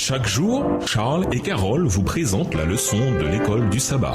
Chaque jour, Charles et Carole vous présentent la leçon de l'école du sabbat.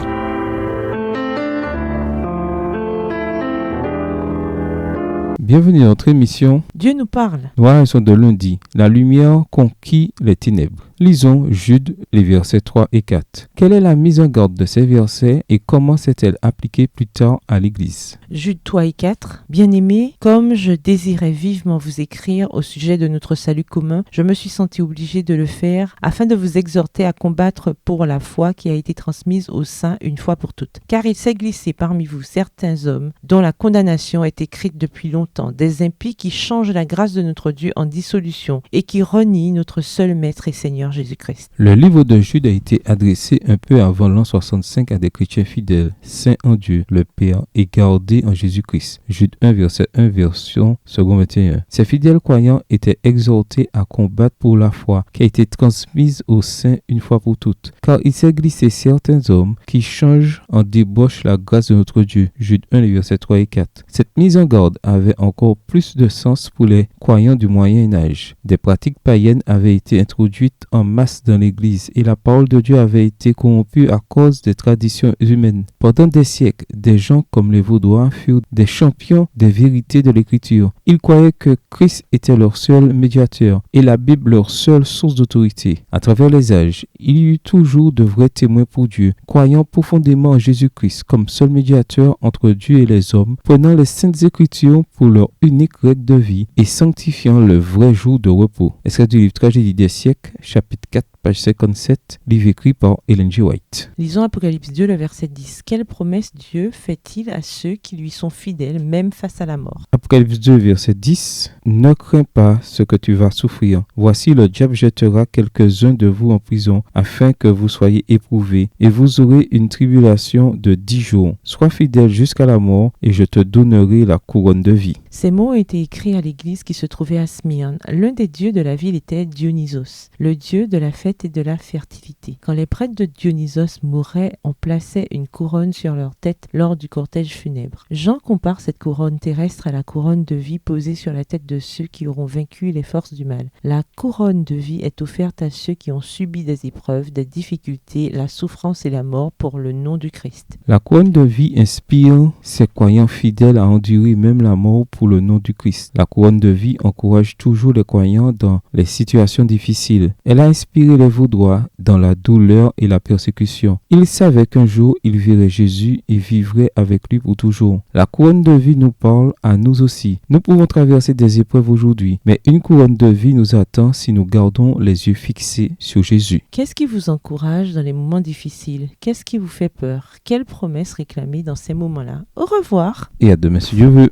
Bienvenue dans notre émission Dieu nous parle. Noir de lundi, la lumière conquit les ténèbres. Lisons Jude, les versets 3 et 4. Quelle est la mise en garde de ces versets et comment s'est-elle appliquée plus tard à l'Église? Jude 3 et 4. Bien-aimés, comme je désirais vivement vous écrire au sujet de notre salut commun, je me suis senti obligé de le faire afin de vous exhorter à combattre pour la foi qui a été transmise aux saints une fois pour toutes. Car il s'est glissé parmi vous certains hommes dont la condamnation est écrite depuis longtemps, des impies qui changent la grâce de notre Dieu en dissolution et qui renient notre seul Maître et Seigneur Jésus-Christ. Le livre de Jude a été adressé un peu avant l'an 65 à des chrétiens fidèles, saints en Dieu, le Père, et gardés en Jésus-Christ. Jude 1, verset 1, version second 21. Ces fidèles croyants étaient exhortés à combattre pour la foi qui a été transmise aux saints une fois pour toutes, car il s'est glissé certains hommes qui changent en débauche la grâce de notre Dieu. Jude 1, les versets 3 et 4. Cette mise en garde avait encore plus de sens pour les croyants du Moyen-Âge. Des pratiques païennes avaient été introduites en masse dans l'Église et la parole de Dieu avait été corrompue à cause des traditions humaines. Pendant des siècles, des gens comme les Vaudois furent des champions des vérités de l'Écriture. Ils croyaient que Christ était leur seul médiateur et la Bible leur seule source d'autorité. À travers les âges, il y eut toujours de vrais témoins pour Dieu, croyant profondément en Jésus-Christ comme seul médiateur entre Dieu et les hommes, prenant les saintes Écritures pour leur unique règle de vie et sanctifiant le vrai jour de repos. Extrait du livre Tragédie des siècles, chapitre 4, page 57, livre écrit par Ellen G. White. Lisons Apocalypse 2, le verset 10. Quelle promesse Dieu fait-il à ceux qui lui sont fidèles, même face à la mort? Apocalypse 2, verset 10. Ne crains pas ce que tu vas souffrir. Voici, le diable jettera quelques-uns de vous en prison, afin que vous soyez éprouvés, et vous aurez une tribulation de 10 jours. Sois fidèle jusqu'à la mort, et je te donnerai la couronne de vie. Ces mots ont été écrits à l'église qui se trouvait à Smyrne. L'un des dieux de la ville était Dionysos, le dieu de la fête et de la fertilité. Quand les prêtres de Dionysos mouraient, on plaçait une couronne sur leur tête lors du cortège funèbre. Jean compare cette couronne terrestre à la couronne de vie posée sur la tête de ceux qui auront vaincu les forces du mal. La couronne de vie est offerte à ceux qui ont subi des épreuves, des difficultés, la souffrance et la mort pour le nom du Christ. La couronne de vie inspire ses croyants fidèles à endurer même la mort pour le nom du Christ. La couronne de vie encourage toujours les croyants dans les situations difficiles. Elle a inspiré les Vaudois dans la douleur et la persécution. Ils savaient qu'un jour ils verraient Jésus et vivraient avec lui pour toujours. La couronne de vie nous parle à nous aussi. Nous pouvons traverser des épreuves aujourd'hui, mais une couronne de vie nous attend si nous gardons les yeux fixés sur Jésus. Qu'est-ce qui vous encourage dans les moments difficiles? Qu'est-ce qui vous fait peur? Quelle promesse réclamer dans ces moments-là? Au revoir. Et à demain si Dieu veut.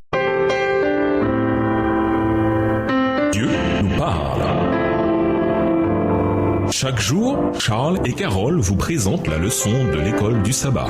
Dieu nous parle. Chaque jour, Charles et Carole vous présentent la leçon de l'école du sabbat.